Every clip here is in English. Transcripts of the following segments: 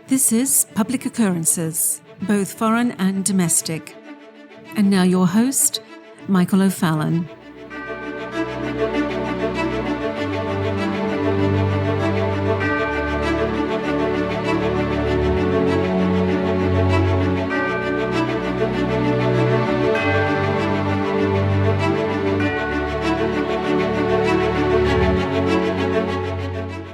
This is Public Occurrences, both foreign and domestic. And now your host, Michael O'Fallon.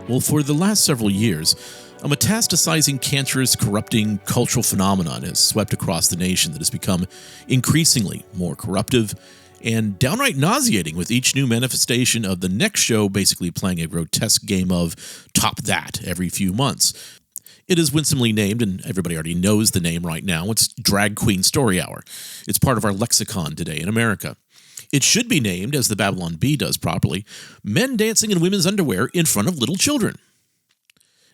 Well, for the last several years, a metastasizing, cancerous, corrupting cultural phenomenon has swept across the nation that has become increasingly more corruptive and downright nauseating, with each new manifestation of the next show basically playing a grotesque game of top that every few months. It is winsomely named, and everybody already knows the name right now. It's Drag Queen Story Hour. It's part of our lexicon today in America. It should be named, as the Babylon Bee does properly, men dancing in women's underwear in front of little children.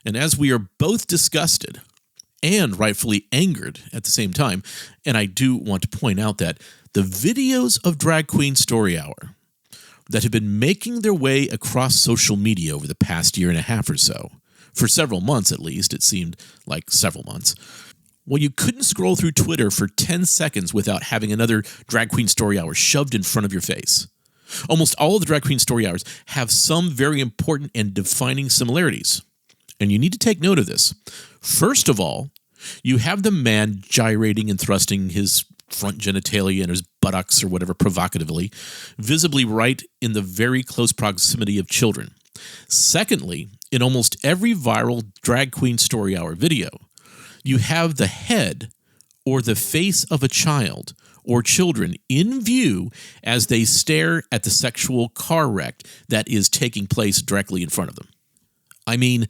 And as we are both disgusted and rightfully angered at the same time, and I do want to point out that the videos of Drag Queen Story Hour that have been making their way across social media over the past year and a half or so, for several months at least, it seemed like several months, well, you couldn't scroll through Twitter for 10 seconds without having another Drag Queen Story Hour shoved in front of your face. Almost all of the Drag Queen Story Hours have some very important and defining similarities. And you need to take note of this. First of all, you have the man gyrating and thrusting his front genitalia and his buttocks or whatever provocatively, visibly right in the very close proximity of children. Secondly, in almost every viral Drag Queen Story Hour video, you have the head or the face of a child or children in view as they stare at the sexual car wreck that is taking place directly in front of them. I mean,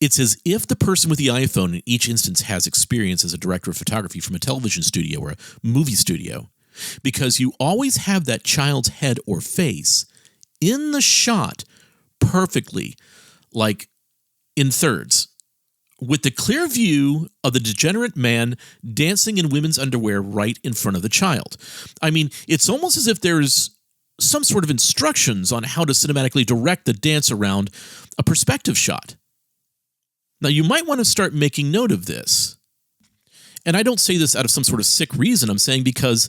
it's as if the person with the iPhone in each instance has experience as a director of photography from a television studio or a movie studio, because you always have that child's head or face in the shot perfectly, like in thirds, with the clear view of the degenerate man dancing in women's underwear right in front of the child. I mean, it's almost as if there's some sort of instructions on how to cinematically direct the dance around a perspective shot. Now, you might want to start making note of this. And I don't say this out of some sort of sick reason. I'm saying because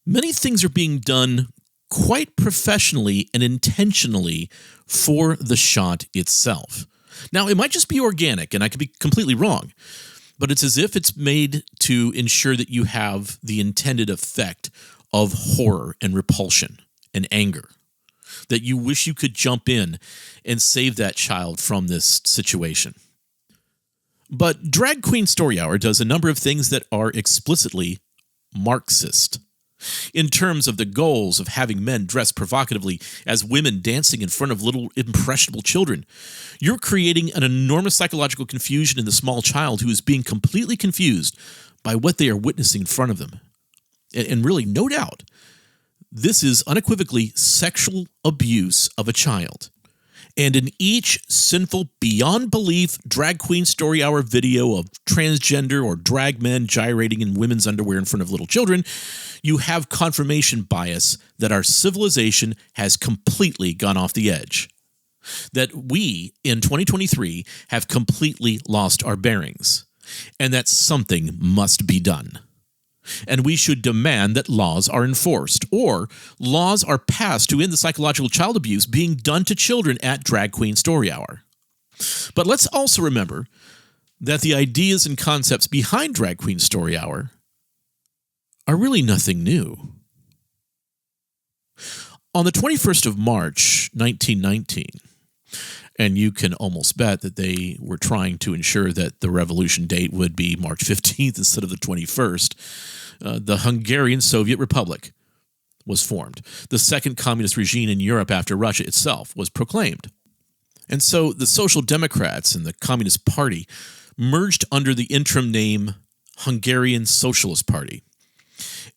many things are being done quite professionally and intentionally for the shot itself. Now, it might just be organic, and I could be completely wrong, but it's as if it's made to ensure that you have the intended effect of horror and repulsion and anger, that you wish you could jump in and save that child from this situation. But Drag Queen Story Hour does a number of things that are explicitly Marxist. In terms of the goals of having men dress provocatively as women dancing in front of little impressionable children, you're creating an enormous psychological confusion in the small child who is being completely confused by what they are witnessing in front of them. And really, no doubt, this is unequivocally sexual abuse of a child. And in each sinful, beyond belief Drag Queen Story Hour video of transgender or drag men gyrating in women's underwear in front of little children, you have confirmation bias that our civilization has completely gone off the edge. That we, in 2023, have completely lost our bearings. And that something must be done. And we should demand that laws are enforced, or laws are passed to end the psychological child abuse being done to children at Drag Queen Story Hour. But let's also remember that the ideas and concepts behind Drag Queen Story Hour are really nothing new. On the 21st of March, 1919, and you can almost bet that they were trying to ensure that the revolution date would be March 15th instead of the 21st, the Hungarian Soviet Republic was formed. The second communist regime in Europe after Russia itself was proclaimed. And so the Social Democrats and the Communist Party merged under the interim name Hungarian Socialist Party.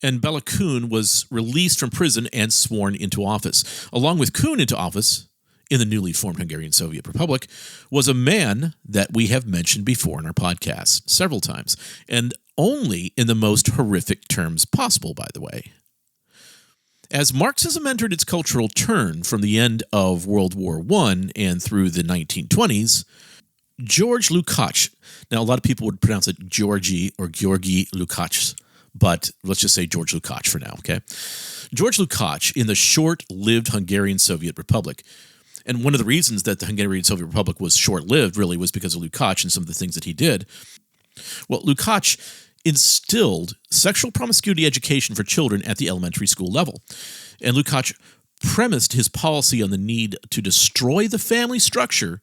And Bela Kun was released from prison and sworn into office. Along with Kun into office, in the newly formed Hungarian Soviet Republic, was a man that we have mentioned before in our podcast several times, and only in the most horrific terms possible, by the way. As Marxism entered its cultural turn from the end of World War I and through the 1920s, George Lukács, now a lot of people would pronounce it Georgi or Georgi Lukács, but let's just say George Lukács for now, okay? George Lukács, in the short-lived Hungarian Soviet Republic, and one of the reasons that the Hungarian Soviet Republic was short-lived really was because of Lukács and some of the things that he did. Well, Lukács instilled sexual promiscuity education for children at the elementary school level. And Lukács premised his policy on the need to destroy the family structure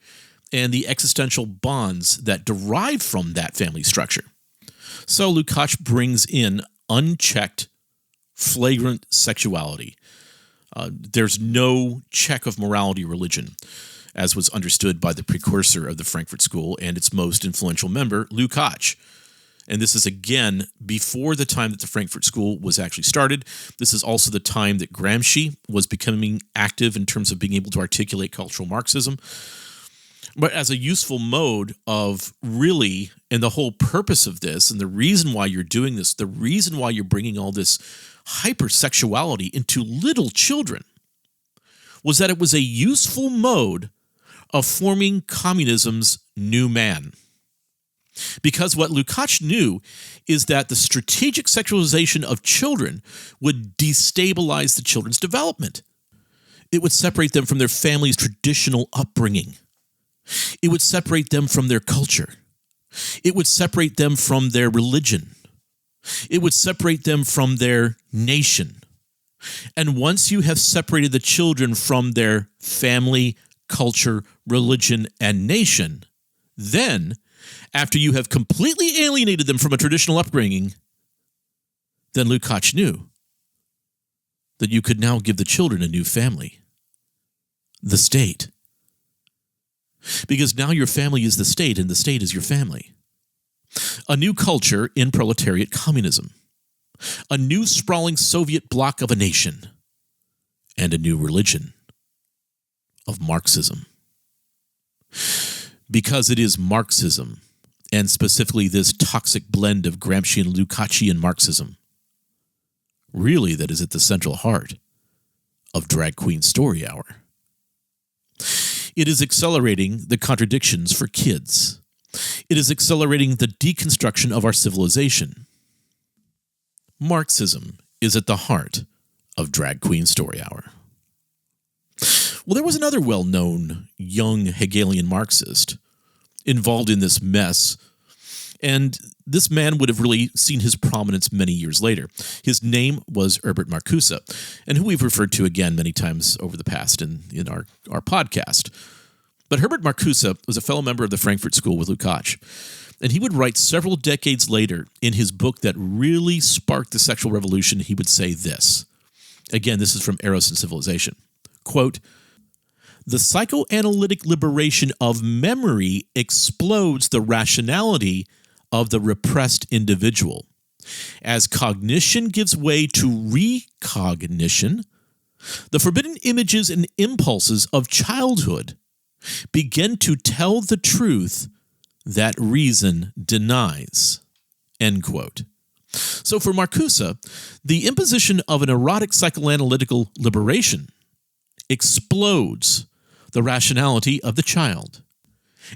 and the existential bonds that derive from that family structure. So Lukács brings in unchecked, flagrant sexuality. There's no check of morality or religion, as was understood by the precursor of the Frankfurt School and its most influential member, Lukács. And this is, again, before the time that the Frankfurt School was actually started. This is also the time that Gramsci was becoming active in terms of being able to articulate cultural Marxism. But as a useful mode of really, and the whole purpose of this, and the reason why you're doing this, the reason why you're bringing all this hypersexuality into little children, was that it was a useful mode of forming communism's new man. Because what Lukács knew is that the strategic sexualization of children would destabilize the children's development. It would separate them from their family's traditional upbringing. It would separate them from their culture. It would separate them from their religion. It would separate them from their nation. And once you have separated the children from their family, culture, religion, and nation, then, after you have completely alienated them from a traditional upbringing, then Lukács knew that you could now give the children a new family, the state. Because now your family is the state, and the state is your family. A new culture in proletariat communism. A new sprawling Soviet bloc of a nation. And a new religion of Marxism. Because it is Marxism, and specifically this toxic blend of Gramscian, Lukácsian Marxism, really that is at the central heart of Drag Queen Story Hour. It is accelerating the contradictions for kids. It is accelerating the deconstruction of our civilization. Marxism is at the heart of Drag Queen Story Hour. Well, there was another well-known young Hegelian Marxist involved in this mess, and this man would have really seen his prominence many years later. His name was Herbert Marcuse, and who we've referred to again many times over the past in our podcast. But Herbert Marcuse was a fellow member of the Frankfurt School with Lukács, and he would write several decades later in his book that really sparked the sexual revolution. He would say this. Again, this is from Eros and Civilization. Quote, "The psychoanalytic liberation of memory explodes the rationality of the repressed individual. As cognition gives way to re-cognition, the forbidden images and impulses of childhood begin to tell the truth that reason denies." End quote. So for Marcuse, the imposition of an erotic psychoanalytical liberation explodes the rationality of the child.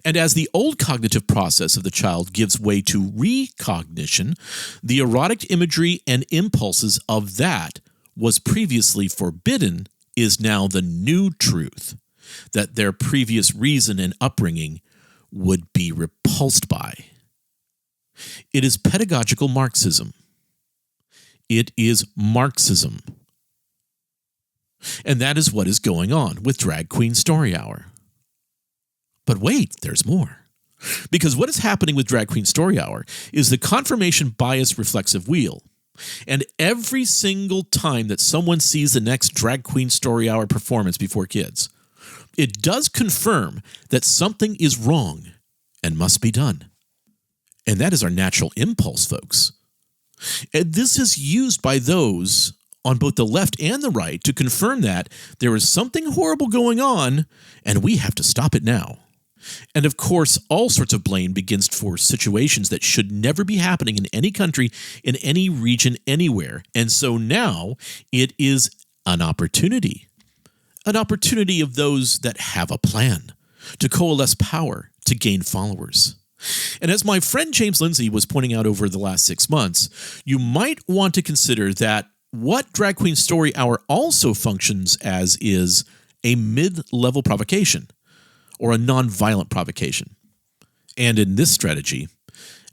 And as the old cognitive process of the child gives way to re-cognition, the erotic imagery and impulses of that was previously forbidden is now the new truth that their previous reason and upbringing would be repulsed by. It is pedagogical Marxism. It is Marxism. And that is what is going on with Drag Queen Story Hour. But wait, there's more. Because what is happening with Drag Queen Story Hour is the confirmation bias reflexive wheel. And every single time that someone sees the next Drag Queen Story Hour performance before kids, it does confirm that something is wrong and must be done. And that is our natural impulse, folks. And this is used by those on both the left and the right to confirm that there is something horrible going on and we have to stop it now. And of course, all sorts of blame begins for situations that should never be happening in any country, in any region, anywhere. And so now it is an opportunity of those that have a plan to coalesce power, to gain followers. And as my friend James Lindsay was pointing out over the last 6 months, you might want to consider that what Drag Queen Story Hour also functions as is a mid-level provocation, or a non-violent provocation. And in this strategy,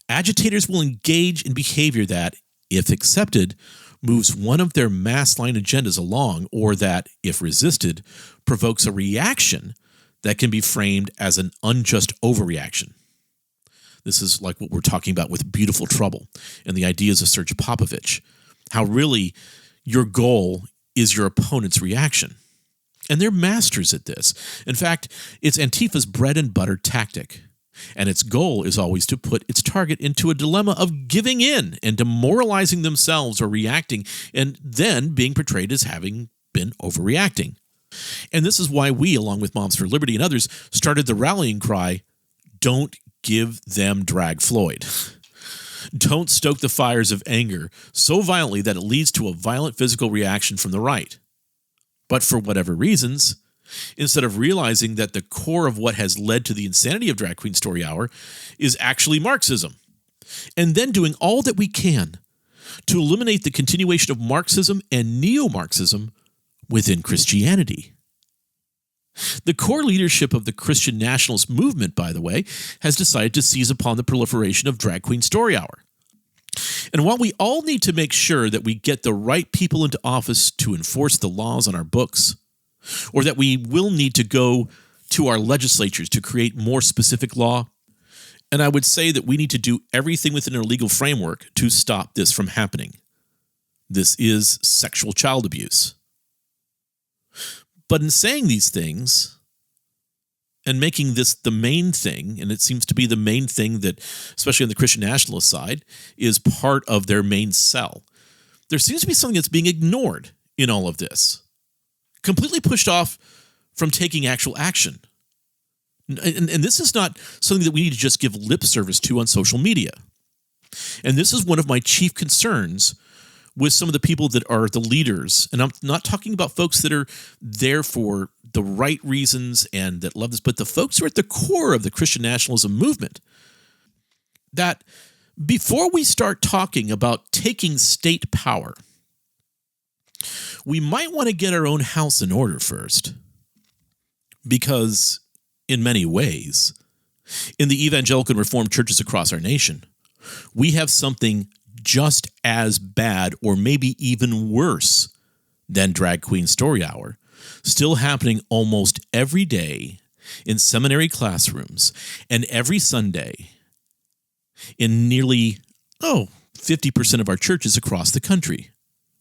agitators will engage in behavior that, if accepted, moves one of their mass line agendas along, or that, if resisted, provokes a reaction that can be framed as an unjust overreaction. This is like what we're talking about with Beautiful Trouble and the ideas of Serge Popovich, how really your goal is your opponent's reaction. And they're masters at this. In fact, it's Antifa's bread and butter tactic. And its goal is always to put its target into a dilemma of giving in and demoralizing themselves or reacting, and then being portrayed as having been overreacting. And this is why we, along with Moms for Liberty and others, started the rallying cry, "Don't give them Drag Floyd." Don't stoke the fires of anger so violently that it leads to a violent physical reaction from the right. But for whatever reasons, instead of realizing that the core of what has led to the insanity of Drag Queen Story Hour is actually Marxism, and then doing all that we can to eliminate the continuation of Marxism and neo-Marxism within Christianity. The core leadership of the Christian Nationalist movement, by the way, has decided to seize upon the proliferation of Drag Queen Story Hour. And while we all need to make sure that we get the right people into office to enforce the laws on our books, or that we will need to go to our legislatures to create more specific law, and I would say that we need to do everything within our legal framework to stop this from happening. This is sexual child abuse. But in saying these things and making this the main thing, and it seems to be the main thing that, especially on the Christian Nationalist side, is part of their main sell, there seems to be something that's being ignored in all of this, completely pushed off from taking actual action. And this is not something that we need to just give lip service to on social media. And this is one of my chief concerns with some of the people that are the leaders. And I'm not talking about folks that are there for the right reasons and that love this, but the folks who are at the core of the Christian nationalism movement. That before we start talking about taking state power, we might want to get our own house in order first. Because in many ways, in the evangelical and Reformed churches across our nation, we have something just as bad or maybe even worse than Drag Queen Story Hour still happening almost every day in seminary classrooms and every Sunday in nearly 50% of our churches across the country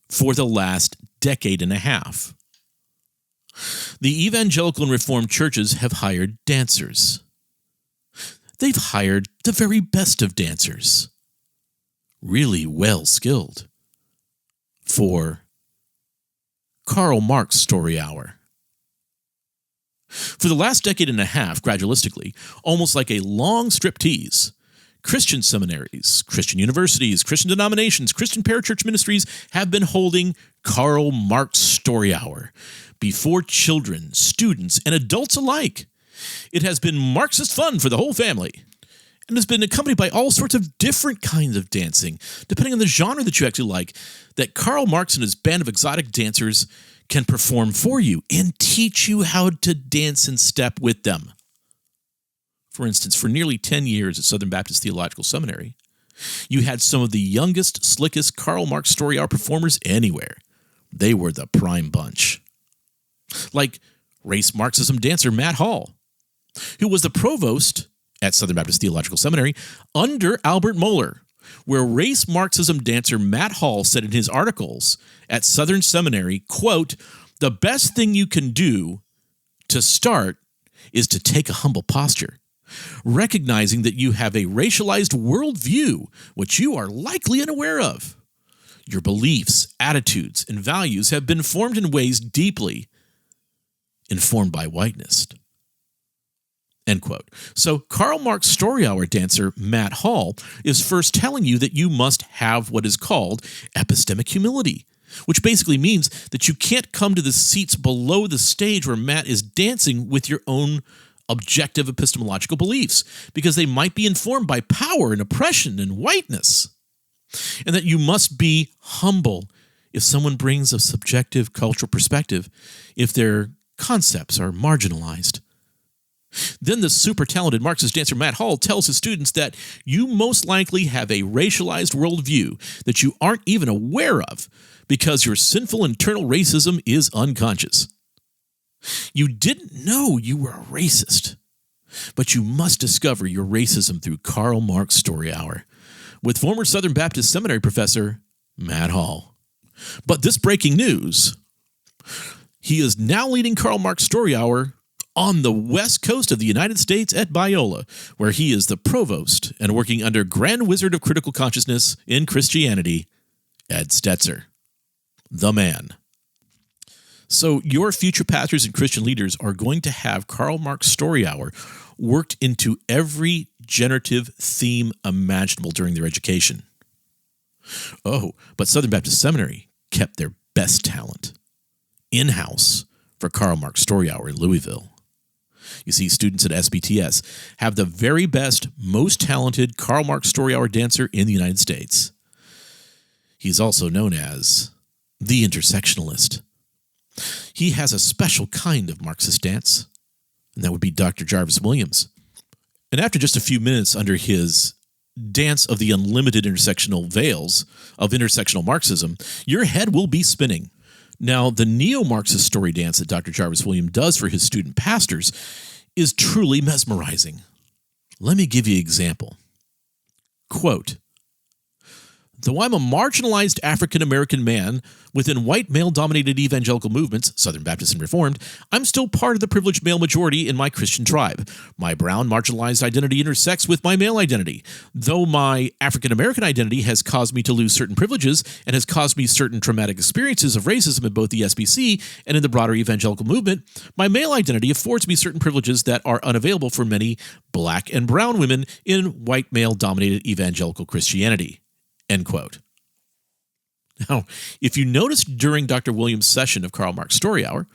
for the last decade and a half. The evangelical and Reformed churches have hired dancers. They've hired the very best of dancers, really well skilled, for Karl Marx Story Hour. For the last decade and a half, gradualistically, almost like a long striptease, Christian seminaries, Christian universities, Christian denominations, Christian parachurch ministries have been holding Karl Marx Story Hour before children, students, and adults alike. It has been Marxist fun for the whole family, and has been accompanied by all sorts of different kinds of dancing, depending on the genre that you actually like, that Karl Marx and his band of exotic dancers can perform for you and teach you how to dance in step with them. For instance, for nearly 10 years at Southern Baptist Theological Seminary, you had some of the youngest, slickest Karl Marx Story Hour performers anywhere. They were the prime bunch. Like race Marxism dancer Matt Hall, who was the provost at Southern Baptist Theological Seminary under Albert Mohler, where race Marxism dancer Matt Hall said in his articles at Southern Seminary, quote, "The best thing you can do to start is to take a humble posture, recognizing that you have a racialized worldview, which you are likely unaware of. Your beliefs, attitudes, and values have been formed in ways deeply informed by whiteness." End quote. So Karl Marx Story Hour dancer Matt Hall is first telling you that you must have what is called epistemic humility, which basically means that you can't come to the seats below the stage where Matt is dancing with your own objective epistemological beliefs because they might be informed by power and oppression and whiteness. And that you must be humble if someone brings a subjective cultural perspective, if their concepts are marginalized. Then the super talented Marxist dancer Matt Hall tells his students that you most likely have a racialized worldview that you aren't even aware of because your sinful internal racism is unconscious. You didn't know you were a racist, but you must discover your racism through Karl Marx Story Hour with former Southern Baptist Seminary professor Matt Hall. But this breaking news, he is now leading Karl Marx Story Hour on the west coast of the United States at Biola, where he is the provost and working under Grand Wizard of Critical Consciousness in Christianity, Ed Stetzer. The man. So your future pastors and Christian leaders are going to have Karl Marx Story Hour worked into every generative theme imaginable during their education. Oh, but Southern Baptist Seminary kept their best talent in-house for Karl Marx Story Hour in Louisville. You see, students at SBTS have the very best, most talented Karl Marx Story Hour dancer in the United States. He's also known as the intersectionalist. He has a special kind of Marxist dance, and that would be Dr. Jarvis Williams. And after just a few minutes under his dance of the unlimited intersectional veils of intersectional Marxism, your head will be spinning. Now, the neo-Marxist story dance that Dr. Jarvis Williams does for his student pastors is truly mesmerizing. Let me give you an example. Quote, "Though I'm a marginalized African-American man within white male-dominated evangelical movements, Southern Baptist and Reformed, I'm still part of the privileged male majority in my Christian tribe. My brown marginalized identity intersects with my male identity. Though my African-American identity has caused me to lose certain privileges and has caused me certain traumatic experiences of racism in both the SBC and in the broader evangelical movement, my male identity affords me certain privileges that are unavailable for many black and brown women in white male-dominated evangelical Christianity." End quote. Now, if you noticed during Dr. Williams' session of Karl Marx Story Hour,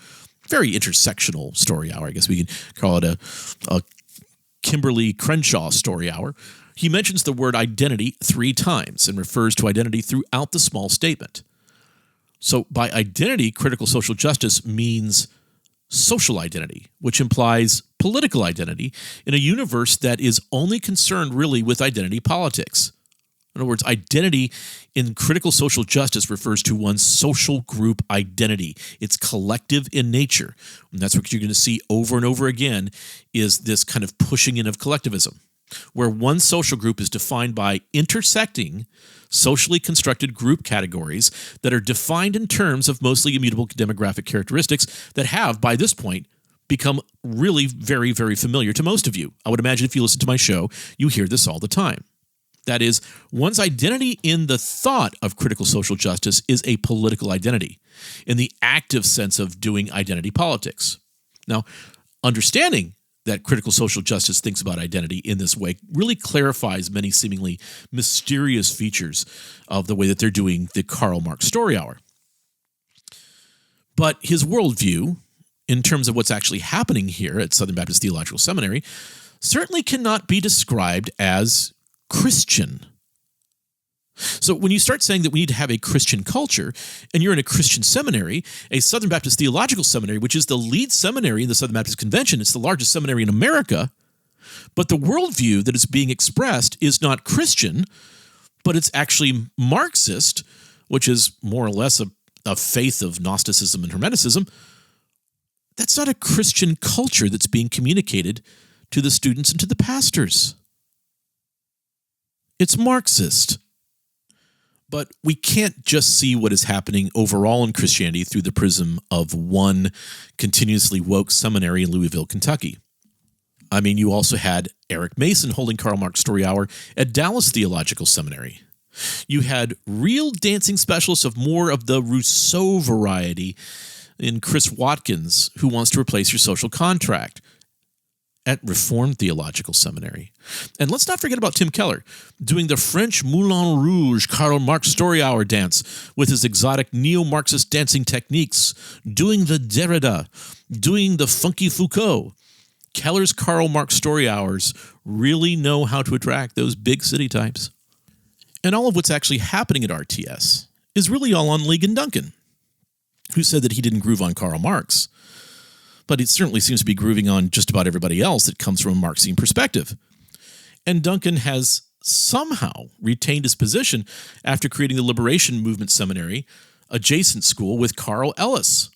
very intersectional story hour, I guess we can call it a Kimberly Crenshaw story hour, he mentions the word identity 3 times and refers to identity throughout the small statement. So by identity, critical social justice means social identity, which implies political identity in a universe that is only concerned really with identity politics. In other words, identity in critical social justice refers to one's social group identity. It's collective in nature. And that's what you're going to see over and over again is this kind of pushing in of collectivism, where one social group is defined by intersecting socially constructed group categories that are defined in terms of mostly immutable demographic characteristics that have, by this point, become really very, very familiar to most of you. I would imagine if you listen to my show, you hear this all the time. That is, one's identity in the thought of critical social justice is a political identity, in the active sense of doing identity politics. Now, understanding that critical social justice thinks about identity in this way really clarifies many seemingly mysterious features of the way that they're doing the Karl Marx Story Hour. But his worldview, in terms of what's actually happening here at Southern Baptist Theological Seminary, certainly cannot be described as Christian. So when you start saying that we need to have a Christian culture, and you're in a Christian seminary, a Southern Baptist Theological Seminary, which is the lead seminary in the Southern Baptist Convention, it's the largest seminary in America, but the worldview that is being expressed is not Christian, but it's actually Marxist, which is more or less a faith of Gnosticism and Hermeticism. That's not a Christian culture that's being communicated to the students and to the pastors. It's Marxist. But we can't just see what is happening overall in Christianity through the prism of one continuously woke seminary in Louisville, Kentucky. I mean, you also had Eric Mason holding Karl Marx Story Hour at Dallas Theological Seminary. You had real dancing specialists of more of the Rousseau variety in Chris Watkins, who wants to replace your social contract, at Reformed Theological Seminary. And let's not forget about Tim Keller, doing the French Moulin Rouge Karl Marx Story Hour dance with his exotic neo-Marxist dancing techniques, doing the Derrida, doing the funky Foucault, Keller's Karl Marx story hours really know how to attract those big city types. And all of what's actually happening at RTS is really all on Ligon Duncan, who said that he didn't groove on Karl Marx, but it certainly seems to be grooving on just about everybody else that comes from a Marxian perspective. And Duncan has somehow retained his position after creating the Liberation Movement Seminary, adjacent school with Carl Ellis,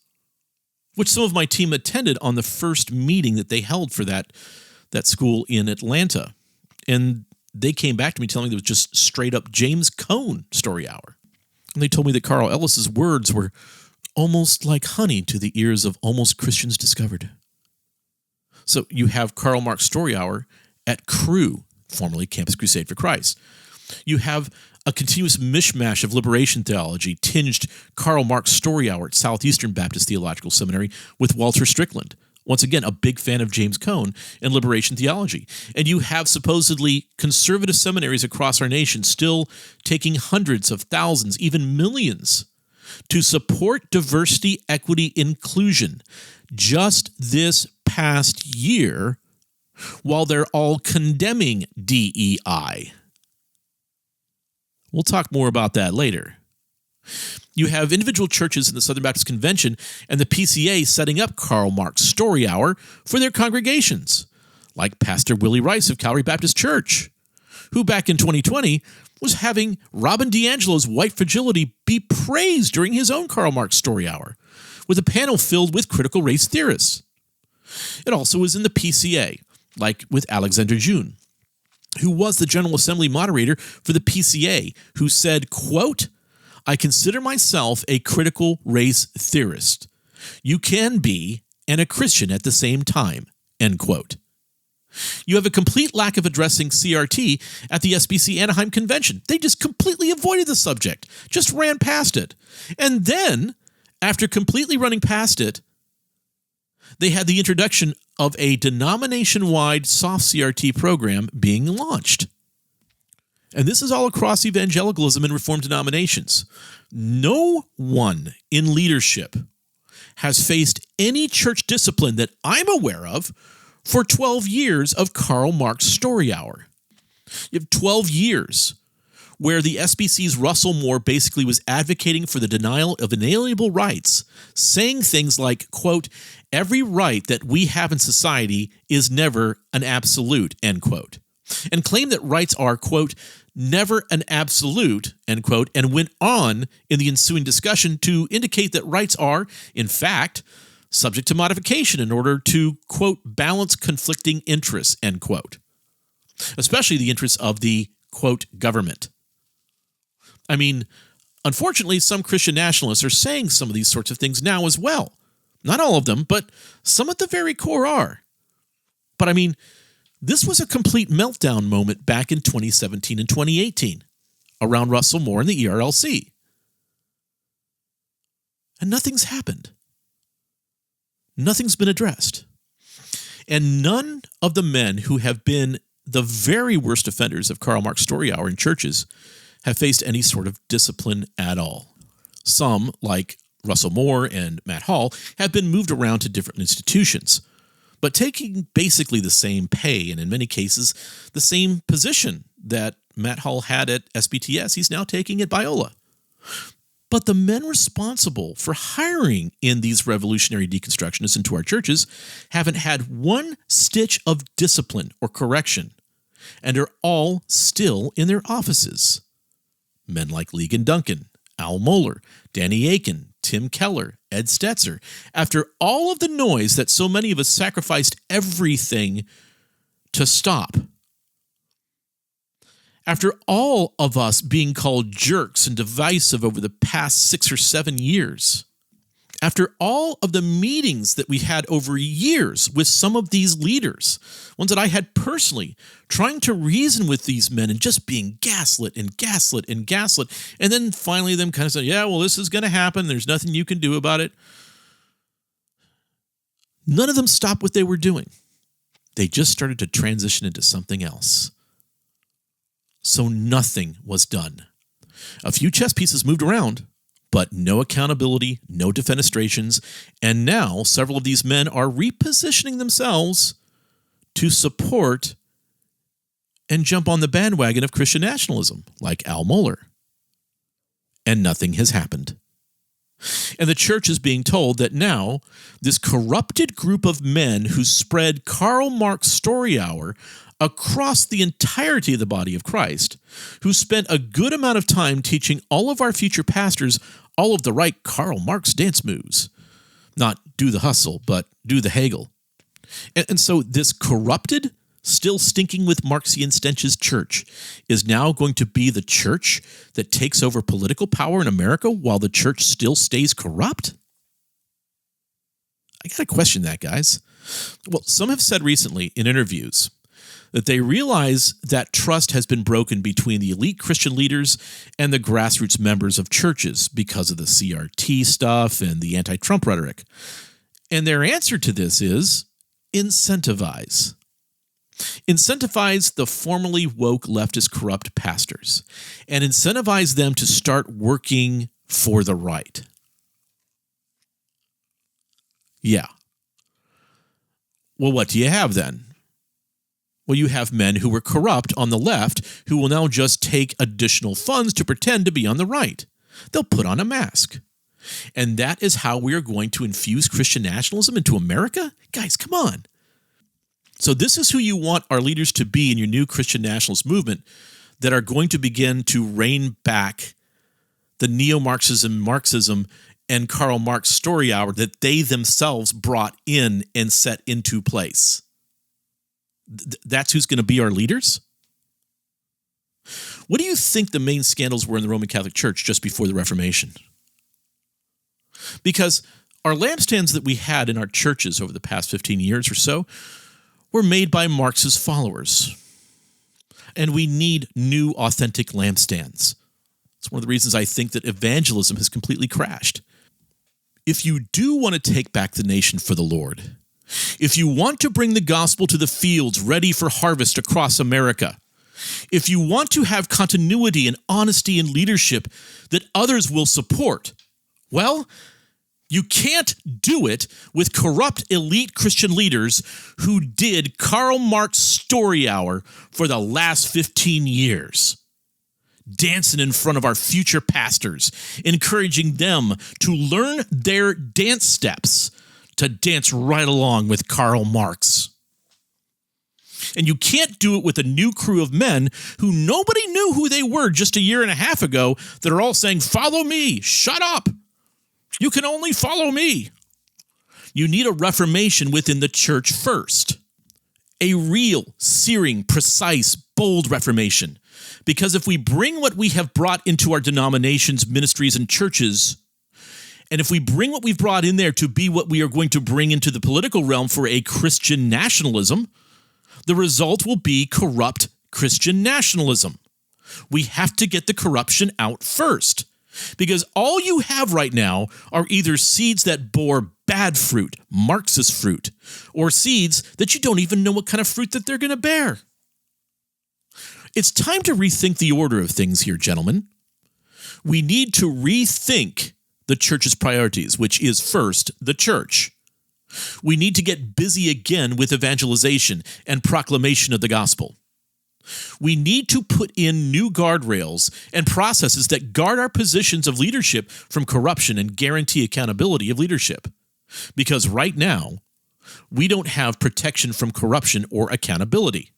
which some of my team attended on the first meeting that they held for that school in Atlanta. And they came back to me telling me it was just straight up James Cone story hour. And they told me that Carl Ellis's words were almost like honey to the ears of almost Christians discovered. So you have Karl Marx story hour at CRU, formerly Campus Crusade for Christ. You have a continuous mishmash of liberation theology tinged Karl Marx story hour at Southeastern Baptist Theological Seminary with Walter Strickland. Once again, a big fan of James Cone and liberation theology. And you have supposedly conservative seminaries across our nation still taking hundreds of thousands, even millions, to support diversity, equity, inclusion. Just this past year, while they're all condemning DEI. We'll talk more about that later. You have individual churches in the Southern Baptist Convention and the PCA setting up Karl Marx story hour for their congregations, like Pastor Willie Rice of Calvary Baptist Church, who back in 2020 was having Robin DiAngelo's white fragility be praised during his own Karl Marx story hour, with a panel filled with critical race theorists. It also is in the PCA, like with Alexander June, who was the General Assembly moderator for the PCA, who said, quote, "I consider myself a critical race theorist. You can be and a Christian at the same time," end quote. You have a complete lack of addressing CRT at the SBC Anaheim Convention. They just completely avoided the subject, just ran past it. And then, after completely running past it, they had the introduction of a denomination-wide soft CRT program being launched. And this is all across evangelicalism and Reformed denominations. No one in leadership has faced any church discipline that I'm aware of for 12 years of Karl Marx story hour. You have 12 years where the SBC's Russell Moore basically was advocating for the denial of inalienable rights, saying things like, quote, "Every right that we have in society is never an absolute," end quote, and claimed that rights are, quote, "never an absolute," end quote, and went on in the ensuing discussion to indicate that rights are, in fact, subject to modification in order to, quote, "balance conflicting interests," end quote, especially the interests of the, quote, "government." I mean, unfortunately, some Christian nationalists are saying some of these sorts of things now as well. Not all of them, but some at the very core are. But I mean, this was a complete meltdown moment back in 2017 and 2018 around Russell Moore and the ERLC. And nothing's happened. Nothing's been addressed. And none of the men who have been the very worst offenders of Karl Marx story hour in churches have faced any sort of discipline at all. Some, like Russell Moore and Matt Hall, have been moved around to different institutions, but taking basically the same pay and in many cases the same position that Matt Hall had at SBTS, he's now taking at Biola. But the men responsible for hiring in these revolutionary deconstructionists into our churches haven't had one stitch of discipline or correction, and are all still in their offices. Men like Ligon Duncan, Al Mohler, Danny Aiken, Tim Keller, Ed Stetzer, after all of the noise that so many of us sacrificed everything to stop. After all of us being called jerks and divisive over the past 6 or 7 years, after all of the meetings that we had over years with some of these leaders, ones that I had personally, trying to reason with these men and just being gaslit and gaslit and gaslit, and then finally them kind of saying, yeah, well, this is going to happen. There's nothing you can do about it. None of them stopped what they were doing. They just started to transition into something else. So nothing was done. A few chess pieces moved around, but no accountability, no defenestrations, and now several of these men are repositioning themselves to support and jump on the bandwagon of Christian nationalism, like Al Mohler. And nothing has happened. And the church is being told that now this corrupted group of men who spread Karl Marx story hour across the entirety of the body of Christ, who spent a good amount of time teaching all of our future pastors all of the right Karl Marx dance moves. Not do the hustle, but do the Hegel. And so this corrupted, still stinking with Marxian stenches church is now going to be the church that takes over political power in America while the church still stays corrupt? I got to question that, guys. Well, some have said recently in interviews that they realize that trust has been broken between the elite Christian leaders and the grassroots members of churches because of the CRT stuff and the anti-Trump rhetoric. And their answer to this is incentivize. Incentivize the formerly woke leftist corrupt pastors and incentivize them to start working for the right. Yeah. Well, what do you have then? Well, you have men who were corrupt on the left who will now just take additional funds to pretend to be on the right. They'll put on a mask. And that is how we are going to infuse Christian nationalism into America? Guys, come on. So this is who you want our leaders to be in your new Christian nationalist movement that are going to begin to rein back the neo-Marxism, Marxism, and Karl Marx story hour that they themselves brought in and set into place. That's who's going to be our leaders? What do you think the main scandals were in the Roman Catholic Church just before the Reformation? Because our lampstands that we had in our churches over the past 15 years or so were made by Marx's followers. And we need new, authentic lampstands. It's one of the reasons I think that evangelism has completely crashed. If you do want to take back the nation for the Lord, if you want to bring the gospel to the fields ready for harvest across America, if you want to have continuity and honesty in leadership that others will support, well, you can't do it with corrupt elite Christian leaders who did Karl Marx story hour for the last 15 years. Dancing in front of our future pastors, encouraging them to learn their dance steps to dance right along with Karl Marx. And you can't do it with a new crew of men who nobody knew who they were just a year and a half ago that are all saying, follow me, shut up. You can only follow me. You need a reformation within the church first. A real, searing, precise, bold reformation. Because if we bring what we have brought into our denominations, ministries, and churches, and if we bring what we've brought in there to be what we are going to bring into the political realm for a Christian nationalism, the result will be corrupt Christian nationalism. We have to get the corruption out first. Because all you have right now are either seeds that bore bad fruit, Marxist fruit, or seeds that you don't even know what kind of fruit that they're going to bear. It's time to rethink the order of things here, gentlemen. We need to rethink the church's priorities, which is first, the church. We need to get busy again with evangelization and proclamation of the gospel. We need to put in new guardrails and processes that guard our positions of leadership from corruption and guarantee accountability of leadership. Because right now, we don't have protection from corruption or accountability.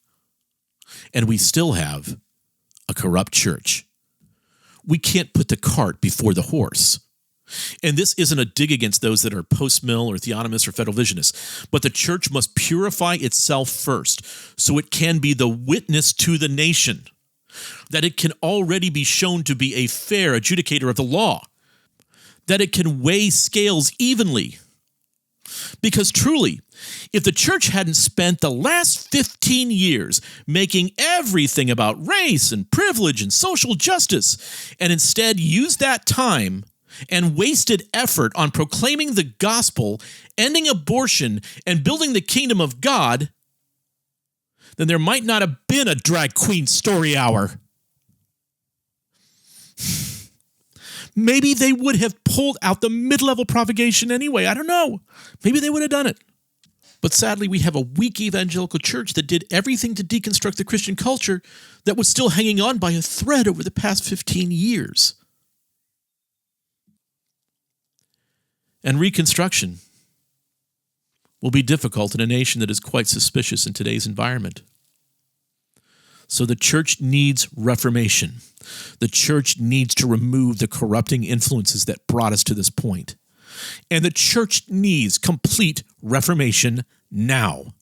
And we still have a corrupt church. We can't put the cart before the horse. And this isn't a dig against those that are post-mill or theonomists or federal visionists, but the church must purify itself first so it can be the witness to the nation, that it can already be shown to be a fair adjudicator of the law, that it can weigh scales evenly. Because truly, if the church hadn't spent the last 15 years making everything about race and privilege and social justice, and instead used that time and wasted effort on proclaiming the gospel, ending abortion, and building the kingdom of God, then there might not have been a drag queen story hour. Maybe they would have pulled out the mid-level propagation anyway. I don't know. Maybe they would have done it. But sadly, we have a weak evangelical church that did everything to deconstruct the Christian culture that was still hanging on by a thread over the past 15 years. And reconstruction will be difficult in a nation that is quite suspicious in today's environment. So the church needs reformation. The church needs to remove the corrupting influences that brought us to this point. And the church needs complete reformation now.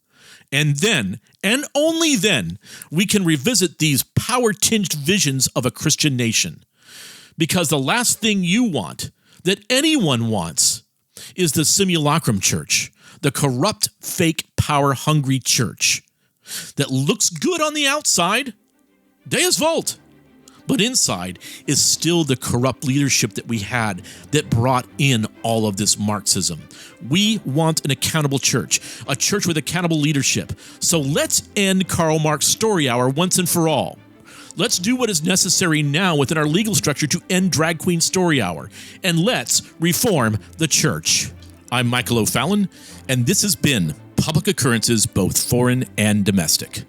And then, and only then, we can revisit these power-tinged visions of a Christian nation. Because the last thing you want, that anyone wants, is the simulacrum church, the corrupt, fake, power-hungry church that looks good on the outside, Deus Vult, but inside is still the corrupt leadership that we had that brought in all of this Marxism. We want an accountable church, a church with accountable leadership. So let's end Karl Marx story hour once and for all. Let's do what is necessary now within our legal structure to end drag queen story hour. And let's reform the church. I'm Michael O'Fallon, and this has been Public Occurrences, both foreign and domestic.